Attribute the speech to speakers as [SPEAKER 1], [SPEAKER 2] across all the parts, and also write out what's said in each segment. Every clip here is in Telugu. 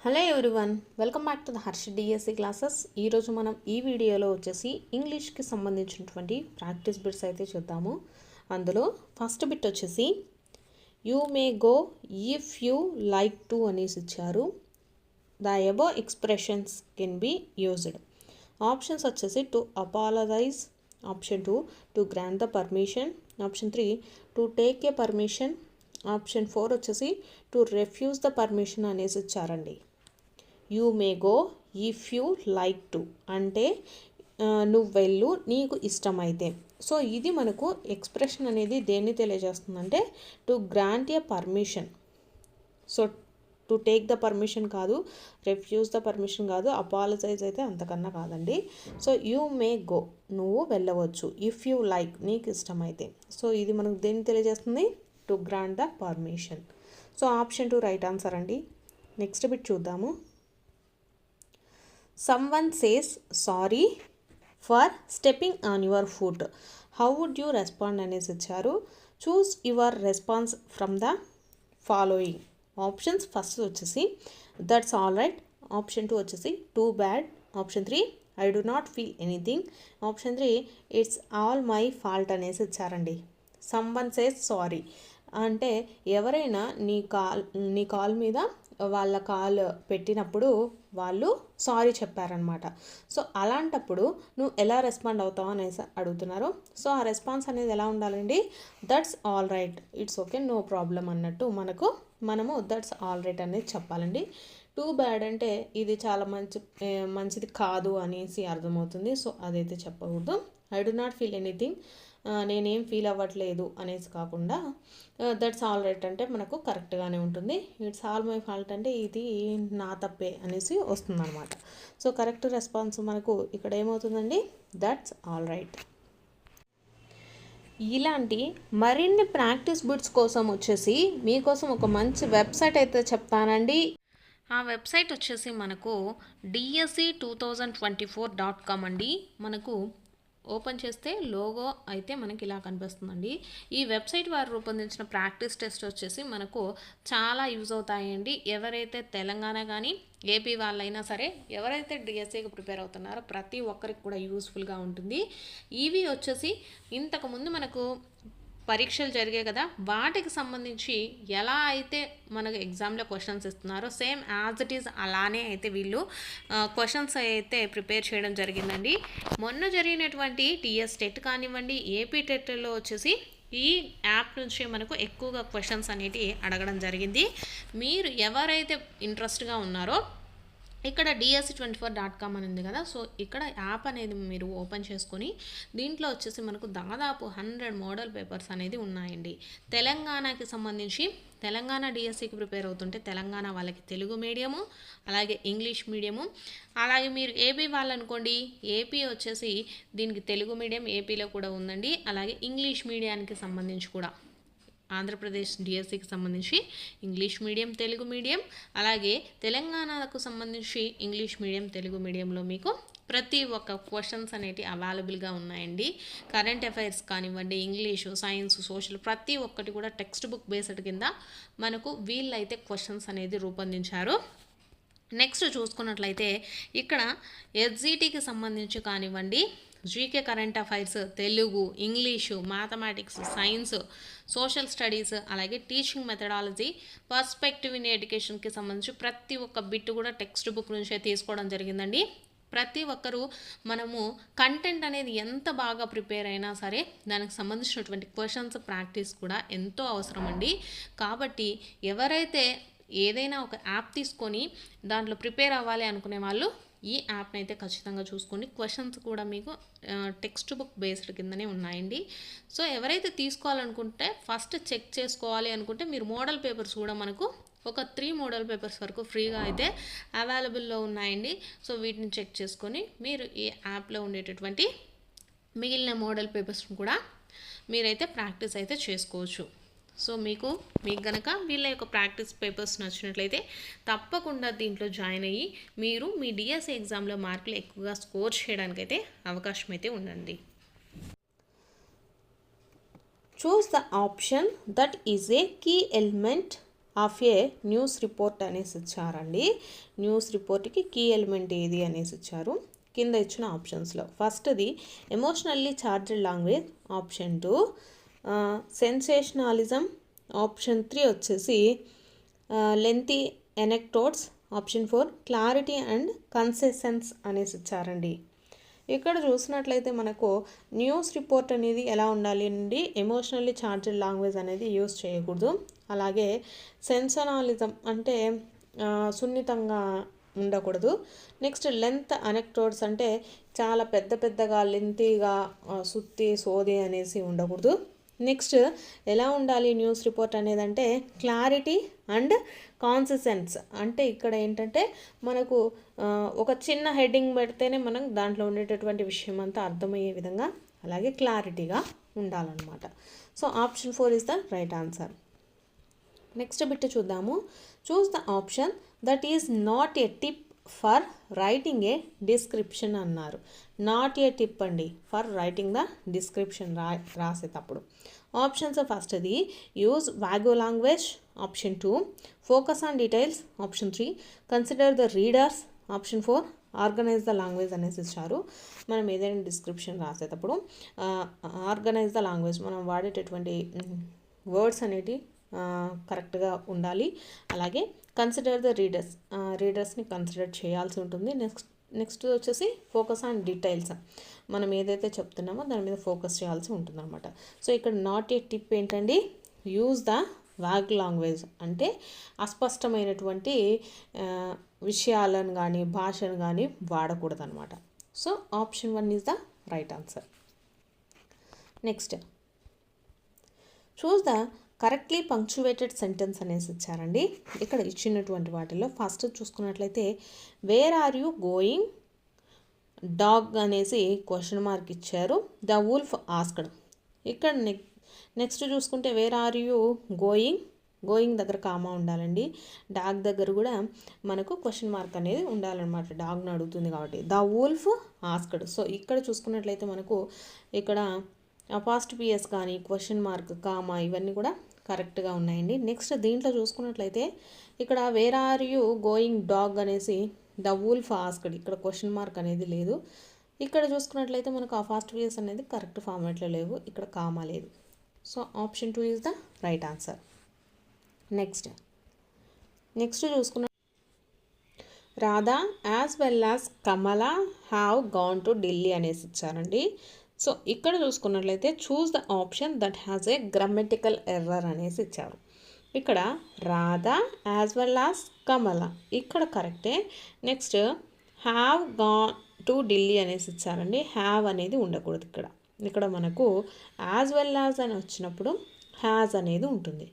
[SPEAKER 1] Hello everyone, welcome back to the Harsha DSC classes. ఈరోజు మనం ఈ వీడియోలో వచ్చేసి ఇంగ్లీష్కి సంబంధించినటువంటి ప్రాక్టీస్ బిట్స్ అయితే చూద్దాము. అందులో ఫస్ట్ బిట్ వచ్చేసి you may go if you like to అనేసి ఇచ్చారు. The above expressions can be used. Options వచ్చేసి to apologize, option 2 to grant the permission, option 3 to take a permission, option 4 వచ్చేసి టు రెఫ్యూజ్ ద పర్మిషన్ అనేసి ఇచ్చారండి. You may go if you like to అంటే నువ్వు వెళ్ళు నీకు ఇష్టమైతే. సో ఇది మనకు ఎక్స్ప్రెషన్ అనేది దేన్ని తెలియజేస్తుందంటే to grant a permission. So to take the permission కాదు, రెఫ్యూజ్ ద పర్మిషన్ కాదు, అపాలజైజ్ అయితే అంతకన్నా కాదండి. సో యూ మే గో నువ్వు వెళ్ళవచ్చు, ఇఫ్ యూ లైక్ నీకు ఇష్టమైతే. సో ఇది మనకు దేన్ని తెలియజేస్తుంది? To grant the permission. So option 2 right answer అండి. నెక్స్ట్ బిట్ చూద్దాము. Someone says sorry for stepping on your foot. How would you respond అనేసి ఇచ్చారు. Choose your response from the following. Options first వచ్చేసి దట్స్ ఆల్ రైట్, ఆప్షన్ 2 వచ్చేసి too bad, option 3 I do not feel anything, option 3 it's all my fault అనేసి ఇచ్చారండి. సమ్వన్ సేస్ సారీ అంటే ఎవరైనా నీ కాల్ మీద వాళ్ళ కాల్ పెట్టినప్పుడు వాళ్ళు సారీ చెప్పారనమాట. సో అలాంటప్పుడు నువ్వు ఎలా రెస్పాండ్ అవుతావు అనేసి అడుగుతున్నారు. సో ఆ రెస్పాన్స్ అనేది ఎలా ఉండాలండి? That's all right, it's okay, no problem అన్నట్టు మనము దట్స్ ఆల్ రైట్ అనేది చెప్పాలండి. టూ బ్యాడ్ అంటే ఇది చాలా మంచిది కాదు అనేసి అర్థమవుతుంది. సో అదైతే చెప్పకూడదు. I do not feel anything, నేనేం ఫీల్ అవ్వట్లేదు అనేసి కాకుండా దట్స్ ఆల్ రైట్ అంటే మనకు కరెక్ట్గానే ఉంటుంది. ఇట్స్ ఆల్ మై ఫాల్ట్ అంటే ఇది నా తప్పే అనేసి వస్తుందన్నమాట. సో కరెక్ట్ రెస్పాన్స్ మనకు ఇక్కడ ఏమవుతుందండి? That's all right. ఇలాంటి మరిన్ని ప్రాక్టీస్ బిట్స్ కోసం వచ్చేసి మీకోసం ఒక మంచి వెబ్సైట్ అయితే చెప్తానండి. ఆ వెబ్సైట్ వచ్చేసి మనకు DSE2024.com అండి. మనకు ఓపెన్ చేస్తే లోగో అయితే మనకి ఇలా కనిపిస్తుందండి. ఈ వెబ్సైట్ వారు రూపొందించిన ప్రాక్టీస్ టెస్ట్ వచ్చేసి మనకు చాలా యూజ్ అవుతాయండి. ఎవరైతే తెలంగాణ కానీ ఏపీ వాళ్ళైనా సరే, ఎవరైతే డిఎస్సికి ప్రిపేర్ అవుతున్నారో ప్రతి ఒక్కరికి కూడా యూస్ఫుల్గా ఉంటుంది. ఇవి వచ్చేసి ఇంతకుముందు మనకు పరీక్షలు జరిగాయి కదా, వాటికి సంబంధించి ఎలా అయితే మనకు ఎగ్జామ్లో క్వశ్చన్స్ ఇస్తున్నారో సేమ్ యాజ్ ఇట్ ఈజ్ అలానే అయితే వీళ్ళు క్వశ్చన్స్ అయితే ప్రిపేర్ చేయడం జరిగిందండి. మొన్న జరిగినటువంటి టీఎస్ టెట్ కానివ్వండి, ఏపీ టెట్లో వచ్చేసి ఈ యాప్ నుంచి మనకు ఎక్కువగా క్వశ్చన్స్ అనేటివి అడగడం జరిగింది. మీరు ఎవరైతే ఇంట్రెస్ట్గా ఉన్నారో ఇక్కడ DSE24.com అని ఉంది కదా, సో ఇక్కడ యాప్ అనేది మీరు ఓపెన్ చేసుకొని దీంట్లో వచ్చేసి మనకు దాదాపు 100 మోడల్ పేపర్స్ అనేది ఉన్నాయండి. తెలంగాణకి సంబంధించి తెలంగాణ డిఎస్సికి ప్రిపేర్ అవుతుంటే తెలంగాణ వాళ్ళకి తెలుగు మీడియము, అలాగే ఇంగ్లీష్ మీడియము, అలాగే మీరు ఏపీ వాళ్ళనుకోండి ఏపీ వచ్చేసి దీనికి తెలుగు మీడియం ఏపీలో కూడా ఉందండి. అలాగే ఇంగ్లీష్ మీడియానికి సంబంధించి కూడా ఆంధ్రప్రదేశ్ డిఎస్సికి సంబంధించి ఇంగ్లీష్ మీడియం తెలుగు మీడియం, అలాగే తెలంగాణకు సంబంధించి ఇంగ్లీష్ మీడియం తెలుగు మీడియంలో మీకు ప్రతి ఒక్క క్వశ్చన్స్ అనేవి అవైలబుల్గా ఉన్నాయండి. కరెంట్ అఫైర్స్ కానివ్వండి, ఇంగ్లీషు, సైన్స్, సోషల్ ప్రతి ఒక్కటి కూడా టెక్స్ట్ బుక్ బేస్డ్ కింద మనకు వీళ్ళైతే క్వశ్చన్స్ అనేది రూపొందించారు. నెక్స్ట్ చూసుకున్నట్లయితే ఇక్కడ ఎస్జిటికి సంబంధించి కానివ్వండి, GK current affairs, Telugu, English, mathematics, science, social studies, అలాగే టీచింగ్ మెథడాలజీ, పర్స్పెక్టివ్ ఇన్ ఎడ్యుకేషన్కి సంబంధించి ప్రతి ఒక్క బిట్ కూడా టెక్స్ట్ బుక్ నుంచే తీసుకోవడం జరిగిందండి. ప్రతి ఒక్కరూ మనము కంటెంట్ అనేది ఎంత బాగా ప్రిపేర్ అయినా సరే దానికి సంబంధించినటువంటి క్వశ్చన్స్ ప్రాక్టీస్ కూడా ఎంతో అవసరం అండి. కాబట్టి ఎవరైతే ఏదైనా ఒక యాప్ తీసుకొని దాంట్లో ప్రిపేర్ అవ్వాలి అనుకునే వాళ్ళు ఈ యాప్ని అయితే ఖచ్చితంగా చూసుకోండి. క్వశ్చన్స్ కూడా మీకు టెక్స్ట్ బుక్ బేస్డ్ కిందనే ఉన్నాయండి. సో ఎవరైతే తీసుకోవాలనుకుంటే ఫస్ట్ చెక్ చేసుకోవాలి అనుకుంటే మీరు మోడల్ పేపర్స్ కూడా మనకు ఒక 3 మోడల్ పేపర్స్ వరకు ఫ్రీగా అయితే అవైలబుల్లో ఉన్నాయండి. సో వీటిని చెక్ చేసుకొని మీరు ఈ యాప్లో ఉండేటటువంటి మిగిలిన మోడల్ పేపర్స్ని కూడా మీరైతే ప్రాక్టీస్ అయితే చేసుకోవచ్చు. సో మీకు కనుక వీళ్ళ యొక్క ప్రాక్టీస్ పేపర్స్ నచ్చినట్లయితే తప్పకుండా దీంట్లో జాయిన్ అయ్యి మీరు మీ డిఎస్సి ఎగ్జామ్లో మార్కులు ఎక్కువగా స్కోర్ చేయడానికైతే అవకాశం అయితే ఉండండి. Choose the option that is a key element of a news report అనేసి ఇచ్చారండి. న్యూస్ రిపోర్ట్కి కీ ఎలిమెంట్ ఏది అనేసి ఇచ్చారు కింద ఇచ్చిన ఆప్షన్స్లో. ఫస్ట్ది emotionally charged language, option 2 sensationalism, option 3 వచ్చేసి lengthy anecdotes, option 4 clarity and consistence అనేసి ఇచ్చారండి. ఇక్కడ చూసినట్లయితే మనకు న్యూస్ రిపోర్ట్ అనేది ఎలా ఉండాలి అండి, ఎమోషనల్లీ చార్జ్డ్ లాంగ్వేజ్ అనేది యూస్ చేయకూడదు. అలాగే సెన్సనాలిజం అంటే సున్నితంగా ఉండకూడదు. నెక్స్ట్ లెంత్ అనెక్టోడ్స్ అంటే చాలా పెద్దగా లెంతీగా సుత్తి సోది అనేసి ఉండకూడదు. నెక్స్ట్ ఎలా ఉండాలి న్యూస్ రిపోర్ట్ అనేది అంటే క్లారిటీ అండ్ కాన్సిస్టెన్స్ అంటే ఇక్కడ ఏంటంటే మనకు ఒక చిన్న హెడ్డింగ్ పెడితేనే మనం దాంట్లో ఉండేటటువంటి విషయం అంతా అర్థమయ్యే విధంగా అలాగే క్లారిటీగా ఉండాలన్నమాట. So option 4 is the right answer. Next bit చూద్దాము. Choose the option that is not a tip for writing a description అన్నారు. నాట్ ఏ టిప్ అండి ఫర్ రైటింగ్ ద డిస్క్రిప్షన్ రాసేటప్పుడు. ఆప్షన్స్ ఫస్ట్ది use vague language, option 2 focus on details, option 3 consider the readers, option 4 organize the language అనేసి ఇచ్చారు. మనం ఏదైనా డిస్క్రిప్షన్ రాసేటప్పుడు ఆర్గనైజ్ ద లాంగ్వేజ్ మనం వాడేటటువంటి వర్డ్స్ అనేవి కరెక్ట్గా ఉండాలి. అలాగే కన్సిడర్ ద రీడర్స్ని కన్సిడర్ చేయాల్సి ఉంటుంది. నెక్స్ట్ వచ్చేసి ఫోకస్ ఆన్ డీటెయిల్స్, మనం ఏదైతే చెప్తున్నామో దాని మీద ఫోకస్ చేయాల్సి ఉంటుంది అనమాట. సో ఇక్కడ నాట్ ఏ టిప్ ఏంటండి, యూజ్ ద వాగ్ లాంగ్వేజ్ అంటే అస్పష్టమైనటువంటి విషయాలను కానీ భాషను కానీ వాడకూడదు అనమాట. So option 1 is the right answer. Next choose the correctly punctuated sentence అనేసి ఇచ్చారండి. ఇక్కడ ఇచ్చినటువంటి వాటిల్లో ఫస్ట్ చూసుకున్నట్లయితే where are you going dog అనేసి క్వశ్చన్ మార్క్ ఇచ్చారు. The wolf asked. ఇక్కడ నెక్స్ట్ చూసుకుంటే వేర్ ఆర్ యూ గోయింగ్ దగ్గర కామా ఉండాలండి. డాగ్ దగ్గర కూడా మనకు క్వశ్చన్ మార్క్ అనేది ఉండాలన్నమాట, డాగ్ని అడుగుతుంది కాబట్టి. The wolf asked. సో ఇక్కడ చూసుకున్నట్లయితే మనకు ఇక్కడ అపాస్ట్రోఫియస్ కానీ క్వశ్చన్ మార్క్ కామా ఇవన్నీ కూడా కరెక్ట్గా ఉన్నాయండి. నెక్స్ట్ దీంట్లో చూసుకున్నట్లయితే ఇక్కడ where are you going dog అనేసి ద వుల్ఫ్ ఆస్క్డ్, ఇక్కడ క్వశ్చన్ మార్క్ అనేది లేదు. ఇక్కడ చూసుకున్నట్లయితే మనకు అపాస్ట్రోఫియస్ అనేది కరెక్ట్ ఫార్మాట్లో లేవు, ఇక్కడ కామా లేదు. So option 2 is the right answer. Next చూసుకున్న Radha as well as Kamala have gone to Delhi అనేసి ఇచ్చారండి. సో ఇక్కడ చూసుకున్నట్లయితే choose the option that has a grammatical error అనేసి ఇచ్చారు. ఇక్కడ Radha as well as Kamala ఇక్కడ కరెక్టే. Next have gone to Delhi అనేసి ఇచ్చారండి. హ్యావ్ అనేది ఉండకూడదు ఇక్కడ మనకు యాజ్ వెల్ యాజ్ అని వచ్చినప్పుడు హ్యాజ్ అనేది ఉంటుంది,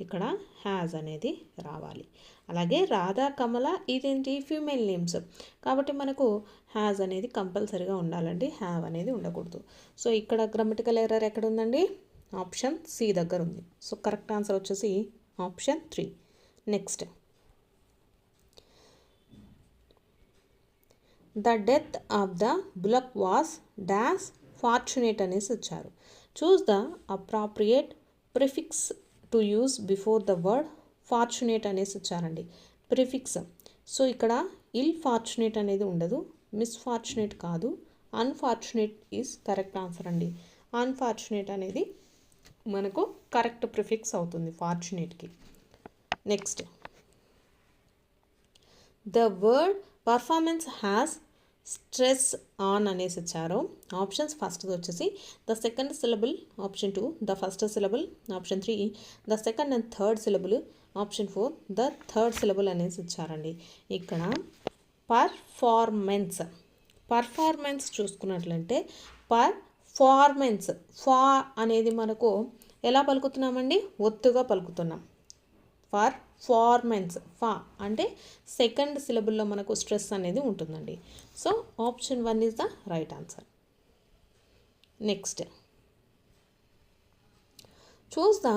[SPEAKER 1] ఇక్కడ హ్యాజ్ అనేది రావాలి. అలాగే రాధా కమల ఇదేంటి ఫీమేల్ నేమ్స్ కాబట్టి మనకు హ్యాజ్ అనేది కంపల్సరీగా ఉండాలండి, హ్యావ్ అనేది ఉండకూడదు. సో ఇక్కడ గ్రామటికల్ ఎర్రర్ ఎక్కడ ఉందండి, ఆప్షన్ సి దగ్గర ఉంది. సో కరెక్ట్ ఆన్సర్ వచ్చేసి option 3. Next the death of the bullock was dash fortunate అనేసి వచ్చారు. Choose the appropriate prefix to use before the word fortunate అనేసి వచ్చారండి. ప్రిఫిక్స్ సో ఇక్కడ ఇల్ ఫార్చునేట్ అనేది ఉండదు, మిస్ఫార్చునేట్ కాదు, అన్ఫార్చునేట్ ఈజ్ కరెక్ట్ ఆన్సర్ అండి. అన్ఫార్చునేట్ అనేది మనకు కరెక్ట్ ప్రిఫిక్స్ అవుతుంది ఫార్చునేట్కి. Next the word performance has stress on అనేసి ఇచ్చారు. ఆప్షన్స్ ఫస్ట్ వచ్చేసి the second syllable, option 2 the first syllable, option 3 the second and third syllable, option 4 the third syllable అనేసి ఇచ్చారండి. ఇక్కడ పర్ఫార్మెన్స్ చూసుకున్నట్లంటే పర్ఫార్మెన్స్ ఫా అనేది మనకు ఎలా పలుకుతున్నామండి, ఒత్తుగా పలుకుతున్నాం. పర్ఫార్మెన్స్ ఫా అంటే సెకండ్ సిలబుల్లో మనకు స్ట్రెస్ అనేది ఉంటుందండి. So option 1 is the right answer. Next choose the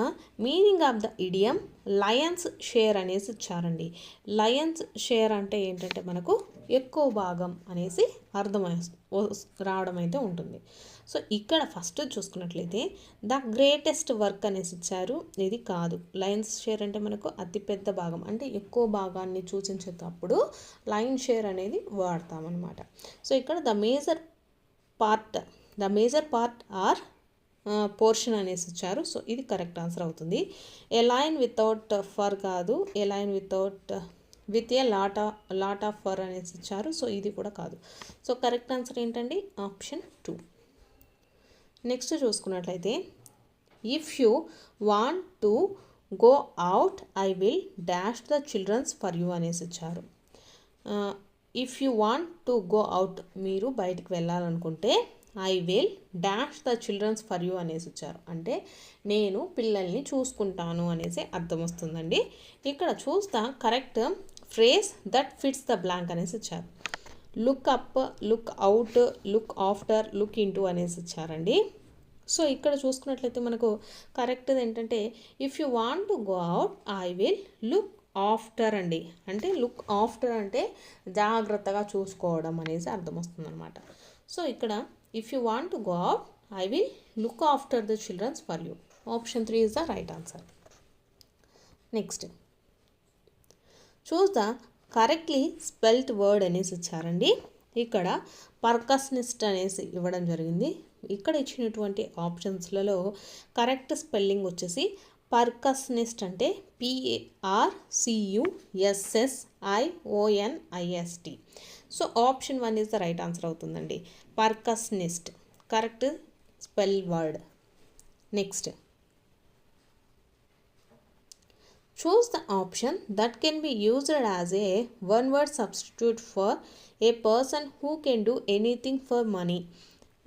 [SPEAKER 1] meaning of the idiom Lions share అనేసి ఇచ్చారండి. లయన్స్ షేర్ అంటే ఏంటంటే మనకు ఎక్కువ భాగం అనేసి అర్థం రావడం అయితే ఉంటుంది. సో ఇక్కడ ఫస్ట్ చూసుకున్నట్లయితే ద గ్రేటెస్ట్ వర్క్ అనేసి ఇచ్చారు. ఇది కాదు. లయన్స్ షేర్ అంటే మనకు అతిపెద్ద భాగం అంటే ఎక్కువ భాగాన్ని సూచించేటప్పుడు లయన్ షేర్ అనేది వాడతామన్నమాట. సో ఇక్కడ the major part or portion అనేసి ఇచ్చారు. సో ఇది కరెక్ట్ ఆన్సర్ అవుతుంది. ఏ లైన్ వితౌట్ ఫర్ కాదు. A line with a lot of fur అనేసి ఇచ్చారు. సో ఇది కూడా కాదు. సో కరెక్ట్ ఆన్సర్ ఏంటండి? ఆప్షన్ 2. నెక్స్ట్ చూసుకున్నట్లయితే if you want to go out I will dash the children's for you అనేసి ఇచ్చారు. If you want to go out, మీరు బయటికి వెళ్ళాలనుకుంటే I will dash the children's for you అనేసి ఇచ్చారు. అంటే నేను పిల్లల్ని చూసుకుంటాను అనేసి అర్థం వస్తుందండి. ఇక్కడ చూస్తా correct phrase that fits the blank అనేసి ఇచ్చారు. Look up, look out, look after, look into అనేసి ఇచ్చారండి. సో ఇక్కడ చూసుకున్నట్లయితే మనకు కరెక్ట్ ఏంటంటే if you want to go out I will look after అండి. అంటే లుక్ ఆఫ్టర్ అంటే జాగ్రత్తగా చూసుకోవడం అనేసి అర్థం వస్తుంది అనమాట. సో ఇక్కడ if you want to go out I will look after the children's for you. Option 3 is the right answer. Next choose the correctly spelt word అనేసి ఇచ్చారండి. ఇక్కడ పర్కస్నిస్ట్ అనేసి ఇవ్వడం జరిగింది. ఇక్కడ ఇచ్చినటువంటి ఆప్షన్స్లలో కరెక్ట్ స్పెల్లింగ్ వచ్చేసి పర్కస్నిస్ట్ అంటే PARCUSSIONIST. So option 1 is the right answer అవుతుందండి. Percussionist correct spell word. Next choose the option that can be used as a one word substitute for a person who can do anything for money.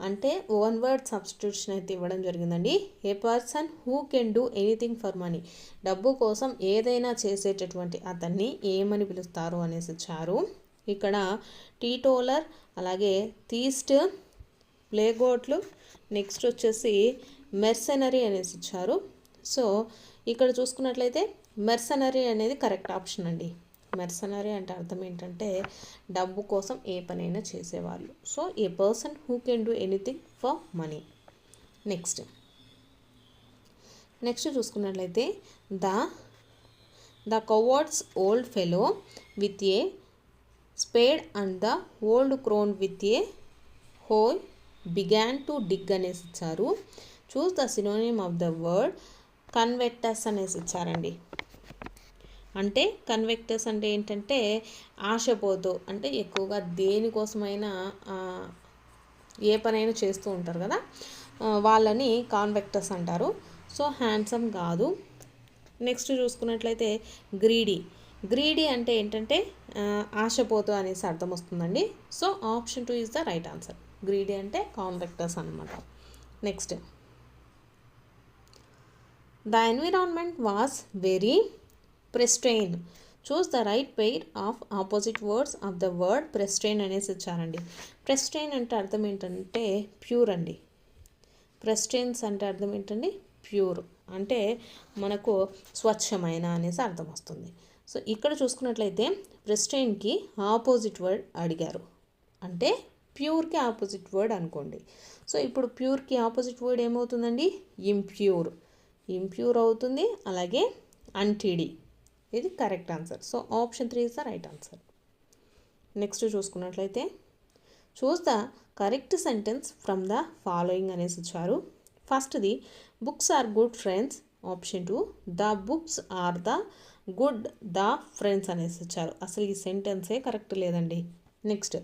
[SPEAKER 1] అంటే వన్ వర్డ్ సబ్స్టిట్యూషన్ అయితే ఇవ్వడం జరిగిందండి. A person who can do anything for money, డబ్బు కోసం ఏదైనా చేసేటటువంటి అతన్ని ఏమని పిలుస్తారు అనేసి ఇచ్చారు. ఇక్కడ టీటోలర్, అలాగే థీస్ట్, ప్లేగోట్లు, నెక్స్ట్ వచ్చేసి మెర్సనరీ అనేసి ఇచ్చారు. సో ఇక్కడ చూసుకున్నట్లయితే మెర్సనరీ అనేది కరెక్ట్ ఆప్షన్ అండి. మెర్సనరీ అంటే అర్థం ఏంటంటే డబ్బు కోసం ఏ పనైనా చేసేవాళ్ళు. So a person who can do anything for money. Next చూసుకున్నట్లయితే the covetous old fellow with a spade and the old crone with a hoe began to dig అనేసి ఇచ్చారు. Choose the synonym of the word covetous అనేసి ఇచ్చారండి. అంటే కన్వెక్టస్ అంటే ఏంటంటే ఆశపోతూ, అంటే ఎక్కువగా దేనికోసమైనా ఏ పనైనా చేస్తూ ఉంటారు కదా, వాళ్ళని కాన్వెక్టస్ అంటారు. సో హ్యాండ్సమ్ కాదు. నెక్స్ట్ చూసుకున్నట్లయితే గ్రీడీ అంటే ఏంటంటే ఆశపోతూ అనేసి అర్థం వస్తుందండి. So option 2 is the right answer. Greedy అంటే కాన్వెక్టస్ అనమాట. Next the environment was very pristine. Choose the right pair of opposite words of the word pristine అనేసి ఇచ్చారండి. ప్రెస్టైన్ అంటే అర్థం ఏంటంటే ప్యూర్ అండి. ప్రెస్టైన్స్ అంటే అర్థం ఏంటండి? ప్యూర్ అంటే మనకు స్వచ్ఛమైన అనేసి అర్థం వస్తుంది. సో ఇక్కడ చూసుకున్నట్లయితే ప్రెస్టైన్కి ఆపోజిట్ వర్డ్ అడిగారు, అంటే ప్యూర్కి ఆపోజిట్ వర్డ్ అనుకోండి. సో ఇప్పుడు ప్యూర్కి ఆపోజిట్ వర్డ్ ఏమవుతుందండి? ఇంప్యూర్ అవుతుంది. అలాగే అన్టీడీ, ఇది correct answer. So option 3 is the right answer. Next చూసుకున్నట్లయితే choose the correct sentence from the following అనేసి ఇచ్చారు. ఫస్ట్ది books are good friends. Option 2 the books are the good the friends అనేసి ఇచ్చారు. అసలు ఈ సెంటెన్సే కరెక్ట్ లేదండి. Next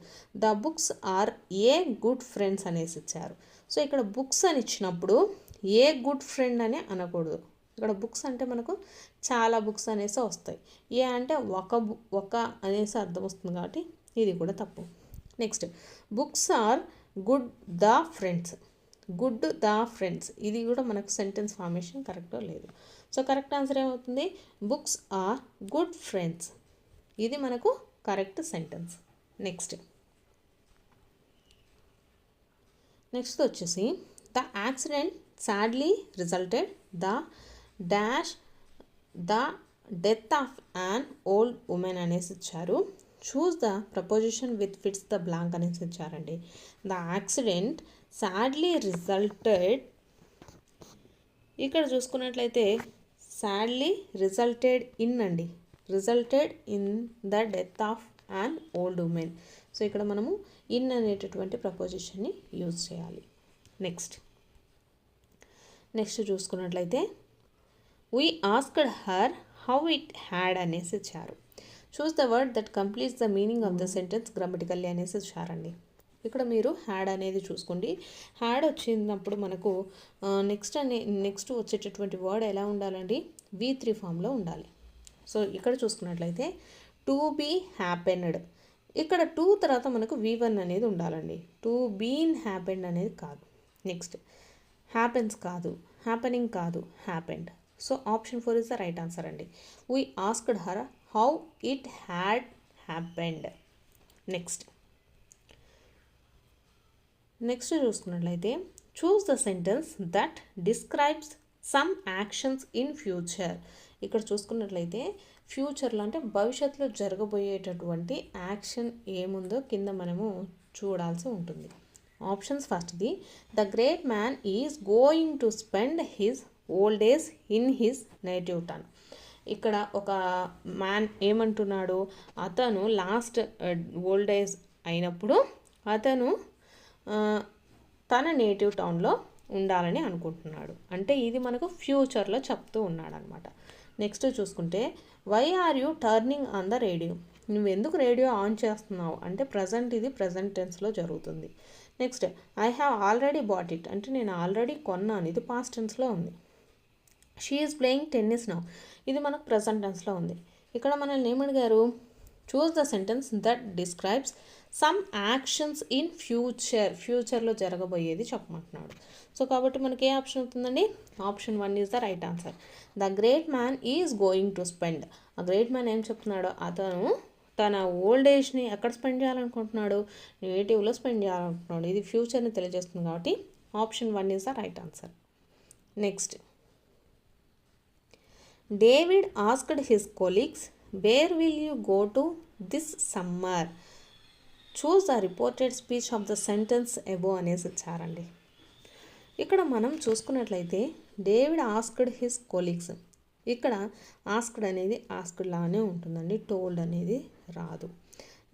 [SPEAKER 1] the books are a good friends అనేసి ఇచ్చారు. సో ఇక్కడ బుక్స్ అని ఇచ్చినప్పుడు ఏ గుడ్ ఫ్రెండ్ అని అనకూడదు. ఇక్కడ బుక్స్ అంటే మనకు చాలా బుక్స్ అనేసి వస్తాయి. ఏ అంటే ఒక అనేసి అర్థం వస్తుంది, కాబట్టి ఇది కూడా తప్పు. Next books are good the friends, ఇది కూడా మనకు సెంటెన్స్ ఫార్మేషన్ కరెక్టో లేదు. సో కరెక్ట్ ఆన్సర్ ఏమవుతుంది? బుక్స్ ఆర్ గుడ్ ఫ్రెండ్స్, ఇది మనకు కరెక్ట్ సెంటెన్స్. నెక్స్ట్ వచ్చేసి the accident sadly resulted the dash the death of an old women అనేసి ఇచ్చారు. Choose the preposition with fits the blank అనేసి ఇచ్చారండి. ద యాక్సిడెంట్ సాడ్లీ రిజల్టెడ్, ఇక్కడ చూసుకున్నట్లయితే సాడ్లీ రిజల్టెడ్ ఇన్ అండి, resulted in the death of an old women. So ఇక్కడ మనము ఇన్ అనేటటువంటి ప్రపోజిషన్ని యూజ్ చేయాలి. నెక్స్ట్ చూసుకున్నట్లయితే we asked her how it had అనేసి ఇచ్చారు. Choose the word that completes the meaning of the sentence grammatically అనేసి ఇచ్చారండి. ఇక్కడ మీరు హ్యాడ్ అనేది చూసుకోండి. హ్యాడ్ వచ్చినప్పుడు మనకు నెక్స్ట్ వచ్చేటటువంటి వర్డ్ ఎలా ఉండాలండి, V3 ఫామ్లో ఉండాలి. సో ఇక్కడ చూసుకున్నట్లయితే టు బీ హ్యాపెన్డ్, ఇక్కడ టు తర్వాత మనకు V1 అనేది ఉండాలండి. టు బీన్ హ్యాపెండ్ అనేది కాదు. నెక్స్ట్ హ్యాపెన్స్ కాదు, హ్యాపెనింగ్ కాదు, happened. So option 4 is the right answer అండి. We asked her how it had happened. Next చూసుకున్నట్లయితే choose the sentence that describes some actions in future. ఇక్కడ చూసుకున్నట్లయితే ఫ్యూచర్లో అంటే భవిష్యత్తులో జరగబోయేటటువంటి యాక్షన్ ఏముందో కింద మనము చూడాల్సి ఉంటుంది. ఆప్షన్స్ ఫస్ట్ది, the great man is going to spend his old age in his native town. ఇక్కడ ఒక మ్యాన్ ఏమంటున్నాడు, అతను లాస్ట్ ఓల్డ్ ఏజ్ అయినప్పుడు అతను తన నేటివ్ టౌన్లో ఉండాలని అనుకుంటున్నాడు. అంటే ఇది మనకు ఫ్యూచర్లో చెప్తూ ఉన్నాడు అనమాట. నెక్స్ట్ చూసుకుంటే why are you turning on the radio, నువ్వు ఎందుకు రేడియో ఆన్ చేస్తున్నావు అంటే ప్రజెంట్, ఇది ప్రజెంట్ టెన్స్లో జరుగుతుంది. Next I have already bought it, అంటే నేను ఆల్రెడీ కొన్నాను, ఇది పాస్ట్ టెన్స్లో ఉంది. She is playing tennis now, ఇది మనకు ప్రజెంట్ టెన్స్లో ఉంది. ఇక్కడ మనల్ని ఏమడిగారు, choose the sentence that describes some actions in future, ఫ్యూచర్లో జరగబోయేది చెప్పమంటున్నాడు. సో కాబట్టి మనకి ఏ ఆప్షన్ అవుతుందండి, option 1 is the right answer. The great man is going to spend, ఆ గ్రేట్ మ్యాన్ ఏం చెప్తున్నాడు, అతను తన ఓల్డ్ ఏజ్ని ఎక్కడ స్పెండ్ చేయాలనుకుంటున్నాడు, నేటివ్లో స్పెండ్ చేయాలనుకుంటున్నాడు. ఇది ఫ్యూచర్ని తెలియజేస్తుంది కాబట్టి option 1 is the right answer. Next David asked his colleagues wear will you go to this summer, choose the reported speech of the sentence above అనేసి ఇచ్చారండి. ఇక్కడ మనం చూసుకున్నట్లయితే డేవిడ్ ఆస్క్డ్ హిస్ కొలీగ్స్, ఇక్కడ ఆస్క్డ్ అనేది ఆస్క్డ్ లానే ఉంటుందండి, టోల్డ్ అనేది రాదు.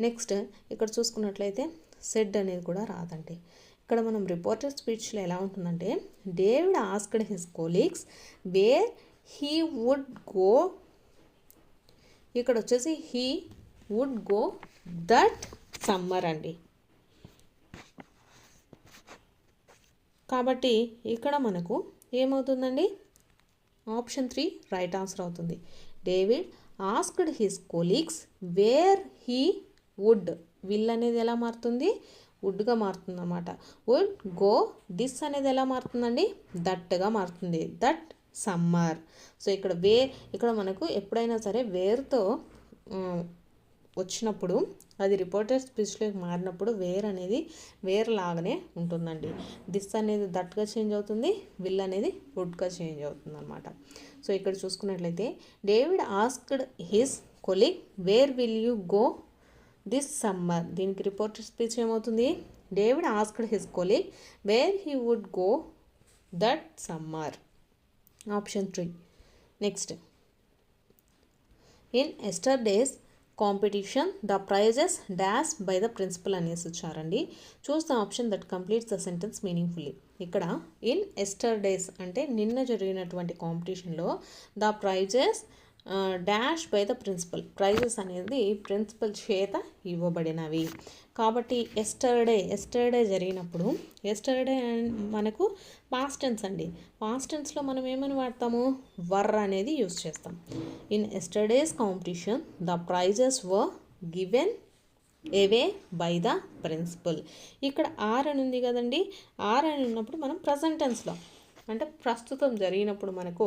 [SPEAKER 1] నెక్స్ట్ ఇక్కడ చూసుకున్నట్లయితే సెడ్ అనేది కూడా రాదండి. ఇక్కడ మనం రిపోర్టెడ్ స్పీచ్లో ఎలా ఉంటుందంటే David asked his colleagues where he would go, ఇక్కడ వచ్చేసి he would go that summer అండి. కాబట్టి ఇక్కడ మనకు ఏమవుతుందండి, ఆప్షన్ 3 రైట్ ఆన్సర్ అవుతుంది. David asked his colleagues where he would, will అనేది ఎలా మారుతుంది, వుడ్గా మారుతుంది అన్నమాట. వుడ్ గో, దిస్ అనేది ఎలా మారుతుందండి, దట్గా మారుతుంది, దట్ సమ్మర్. సో ఇక్కడ మనకు ఎప్పుడైనా సరే వేర్తో వచ్చినప్పుడు అది రిపోర్టెడ్ స్పీచ్లోకి మారినప్పుడు వేర్ అనేది వేర్ లాగానే ఉంటుందండి. దిస్ అనేది దట్గా చేంజ్ అవుతుంది, విల్ అనేది వుడ్గా చేంజ్ అవుతుంది అనమాట. సో ఇక్కడ చూసుకున్నట్లయితే David asked his colleague where will you go this summer, దీనికి రిపోర్టెడ్ స్పీచ్ ఏమవుతుంది, David asked his colleague where he would go that summer. Option 3. Next in yesterday's competition the prizes dash by the principal అనేసి ఇచ్చారండి. Choose the option that completes the sentence meaningfully. ఇక్కడ ఇన్ ఎస్టర్డేస్ అంటే నిన్న జరిగినటువంటి కాంపిటీషన్లో the prizes dash by the principal, prizes అనేది ప్రిన్సిపల్ చేత ఇవ్వబడినవి. కాబట్టి ఎస్టర్డే జరిగినప్పుడు ఎస్టర్డే మనకు పాస్ట్ టెన్స్ అండి. పాస్ట్ టెన్స్లో మనం ఏమని వాడతాము, వర్ అనేది యూజ్ చేస్తాం. In yesterday's competition the prizes were given away by the principal. ఇక్కడ ఆర్ అని ఉంది కదండి, ఆర్ అని ఉన్నప్పుడు మనం ప్రజెంట్ టెన్స్లో అంటే ప్రస్తుతం జరిగినప్పుడు మనకు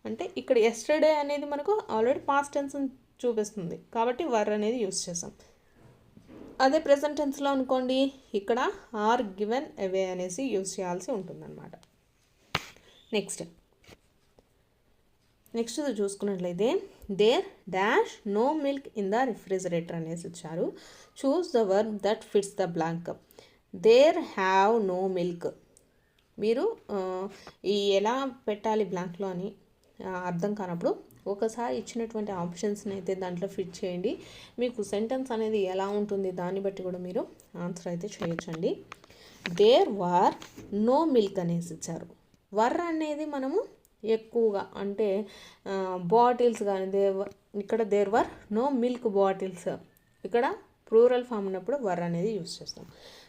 [SPEAKER 1] అంటే ఇక్కడ ఎస్టర్డే అనేది మనకు ఆల్రెడీ పాస్ట్ టెన్స్ చూపిస్తుంది కాబట్టి వర్ అనేది యూజ్ చేస్తాం. అదే ప్రెజెంట్ టెన్స్లో అనుకోండి ఇక్కడ ఆర్ గివెన్ అవే అనేసి యూజ్ చేయాల్సి ఉంటుందన్నమాట. నెక్స్ట్ నెక్స్ట్ చూసుకున్నట్లయితే there dash no milk in the refrigerator అనేసి ఇచ్చారు. Choose the verb that fits the blank. There have no milk. మీరు ఈ ఎలా పెట్టాలి బ్లాంక్లో అని అర్థం కానప్పుడు ఒకసారి ఇచ్చినటువంటి ఆప్షన్స్ని అయితే దాంట్లో ఫిట్ చేయండి. మీకు సెంటెన్స్ అనేది ఎలా ఉంటుంది దాన్ని బట్టి కూడా మీరు ఆన్సర్ అయితే చేయొచ్చండి. దేర్ వర్ నో మిల్క్ అనేసి ఇచ్చారు. వర్ అనేది మనము ఎక్కువగా అంటే బాటిల్స్ కానీ ఇక్కడ there were no milk bottles, ఇక్కడ ప్లూరల్ ఫామ్ ఉన్నప్పుడు వర్ అనేది యూజ్ చేస్తాం.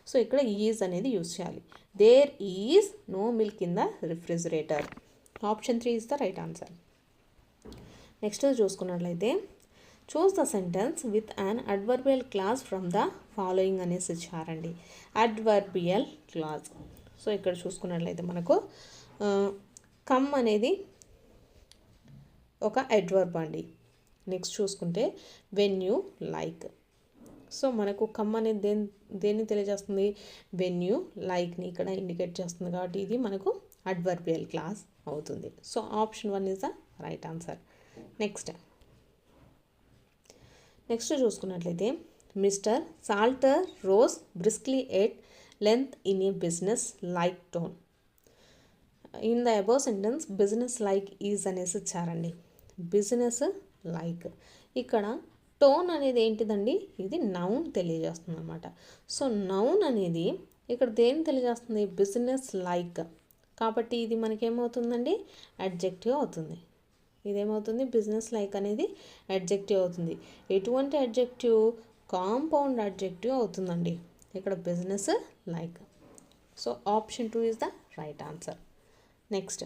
[SPEAKER 1] సో ఇక్కడ ఈజ్ అనేది యూజ్ చేయాలి. There is no milk in the refrigerator. Option 3 is the right answer. Next చూసుకున్నట్లయితే choose the sentence with an adverbial clause from the following అనేసి ఇచ్చారండి. Adverbial clause. సో ఇక్కడ చూసుకున్నట్లయితే మనకు కమ్ అనేది ఒక అడ్వర్బ్ అండి. నెక్స్ట్ చూసుకుంటే వెన్ యూ లైక్. సో మనకు కమ్ అనేది దేన్ని తెలియజేస్తుంది? వెన్ యూ లైక్ని ఇక్కడ ఇండికేట్ చేస్తుంది కాబట్టి ఇది మనకు అడ్వర్బియల్ క్లాస్ అవుతుంది. So option 1 is the right answer. Next చూసుకున్నట్లయితే mister Salter rose briskly at length in a business like tone. In the above sentence business like is అనేసి ఇచ్చారండి. బిజినెస్ లైక్ ఇక్కడ టోన్ అనేది ఏంటిదండి? ఇది నౌన్ తెలియజేస్తుంది అనమాట. సో నౌన్ అనేది ఇక్కడ దేని తెలియజేస్తుంది? Business like. కాబట్టి ఇది మనకేమవుతుందండి? అడ్జెక్టివ్ అవుతుంది. ఇదేమవుతుంది? బిజినెస్ లైక్ అనేది అడ్జెక్టివ్ అవుతుంది. ఎటువంటి అడ్జెక్టివ్? కాంపౌండ్ అడ్జెక్టివ్ అవుతుందండి ఇక్కడ business like. So option 2 is the right answer. Next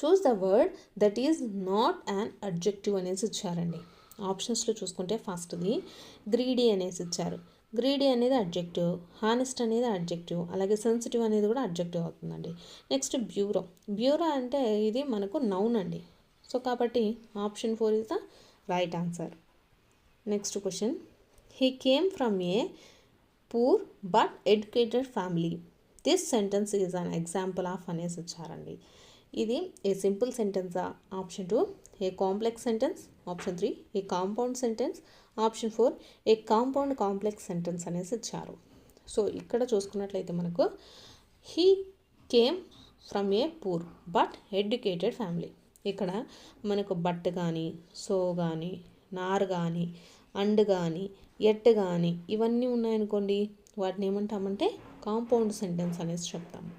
[SPEAKER 1] choose the word that is not an adjective అనేసి ఇచ్చారండి. ఆప్షన్స్లో చూసుకుంటే ఫస్ట్ది గ్రీడీ అనేసి ఇచ్చారు. గ్రీడీ అనేది అడ్జెక్టివ్, హానెస్ట్ అనేది అడ్జెక్టివ్, అలాగే సెన్సిటివ్ అనేది కూడా అడ్జెక్టివ్ అవుతుందండి. Next bureau. బ్యూరో అంటే ఇది మనకు నౌన్ అండి. సో కాబట్టి option 4 is the right answer. Next question he came from a poor but educated family. This sentence is an example of అనేసి ఇచ్చారండి. ఇది ఏ సింపుల్ సెంటెన్సా? Option 2 a complex sentence, option 3 a compound sentence, option 4 a compound complex sentence అనేసి ఇచ్చారు. సో ఇక్కడ చూసుకున్నట్లయితే మనకు he came from a poor but educated family. ఇక్కడ మనకు బట్ కానీ, సో కానీ, నార్ కానీ, అండ్ కానీ, ఎట్ కానీ ఇవన్నీ ఉన్నాయనుకోండి, వాటిని ఏమంటామంటే కాంపౌండ్ సెంటెన్స్ అనేసి చెప్తాము.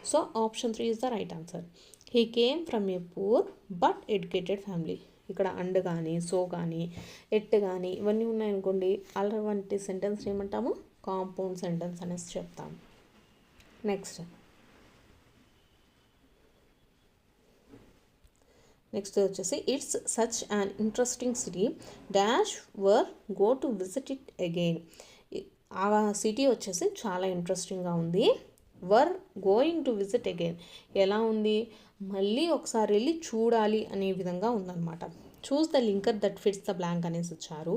[SPEAKER 1] So option 3 is the right answer. He came from a poor but educated family. ఇక్కడ అండ్ కానీ, సో కానీ, ఎట్ కానీ ఇవన్నీ ఉన్నాయనుకోండి, అలాంటి సెంటెన్స్ ఏమంటాము? కాంపౌండ్ సెంటెన్స్ అనేసి చెప్తాము. నెక్స్ట్ వచ్చేసి it's such an interesting city dash we're go to visit it again. ఆ సిటీ వచ్చేసి చాలా ఇంట్రెస్టింగ్గా ఉంది. We're going to visit again ఎలా ఉంది? మళ్ళీ ఒకసారి వెళ్ళి చూడాలి అనే విధంగా ఉందన్నమాట. Choose the linker that fits the blank అనేసి ఇచ్చారు.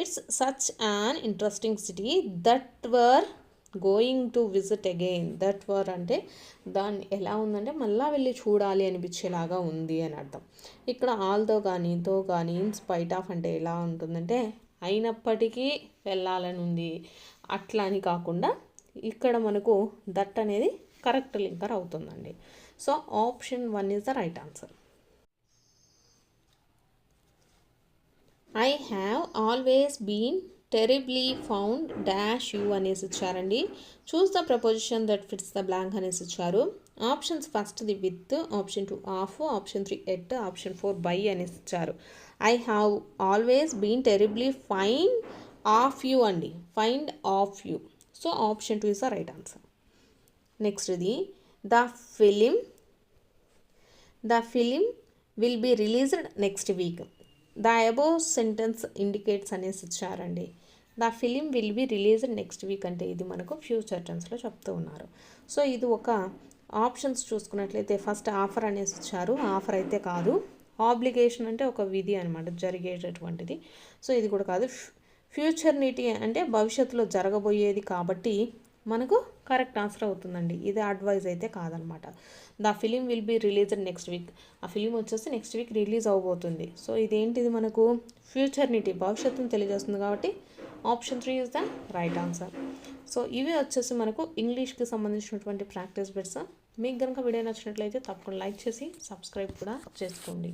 [SPEAKER 1] It's such an interesting city that we're going to visit again. That we're అంటే దాన్ని ఎలా ఉందంటే మళ్ళీ వెళ్ళి చూడాలి అనిపించేలాగా ఉంది అని అర్థం. ఇక్కడ ఆల్తో కానీ, తో కానీ, ఇన్ స్పైట్ ఆఫ్ అంటే ఎలా ఉంటుందంటే అయినప్పటికీ వెళ్ళాలని ఉంది అట్లా అని కాకుండా ఇక్కడ మనకు దట్ అనేది కరెక్ట్ లింకర్ అవుతుందండి. So option 1 is the right answer. I have always been terribly found dash you అనేసి ఇచ్చారండి. Choose the preposition that fits the blank అనేసి ఇచ్చారు. ఆప్షన్స్ ఫస్ట్ది with, option 2 of, option 3 at, option 4 by అనేసి ఇచ్చారు. I have always been terribly find of you అండి, find of you. So option 2 is the right answer. నెక్స్ట్ది the film will be released next week. The above sentence indicates అనేసి ఇచ్చారండి. The film will be released next week అంటే ఇది మనకు ఫ్యూచర్ టెన్స్లో చెప్తూ ఉన్నారు. సో ఇది ఒక ఆప్షన్స్ చూసుకున్నట్లయితే ఫస్ట్ ఆఫర్ అనేసి ఇచ్చారు. ఆఫర్ అయితే కాదు, ఆబ్లిగేషన్ అంటే ఒక విధి అనమాట, జరిగేటటువంటిది. సో ఇది కూడా కాదు. ఫ్యూచర్నిటీ అంటే భవిష్యత్తులో జరగబోయేది కాబట్టి మనకు కరెక్ట్ ఆన్సర్ అవుతుందండి. ఇది అడ్వైజ్ అయితే కాదనమాట. The film will be released next week. ఆ ఫిలిం వచ్చేసి నెక్స్ట్ వీక్ రిలీజ్ అవబోతుంది. సో ఇదేంటిది మనకు ఫ్యూచర్నిటీ భవిష్యత్తును తెలియజేస్తుంది కాబట్టి option 3 is the right answer. So ఇవి వచ్చేసి మనకు ఇంగ్లీష్కి సంబంధించినటువంటి ప్రాక్టీస్ బిట్స్. మీకు కనుక వీడియో నచ్చినట్లయితే తప్పకుండా లైక్ చేసి సబ్స్క్రైబ్ కూడా చేసుకోండి.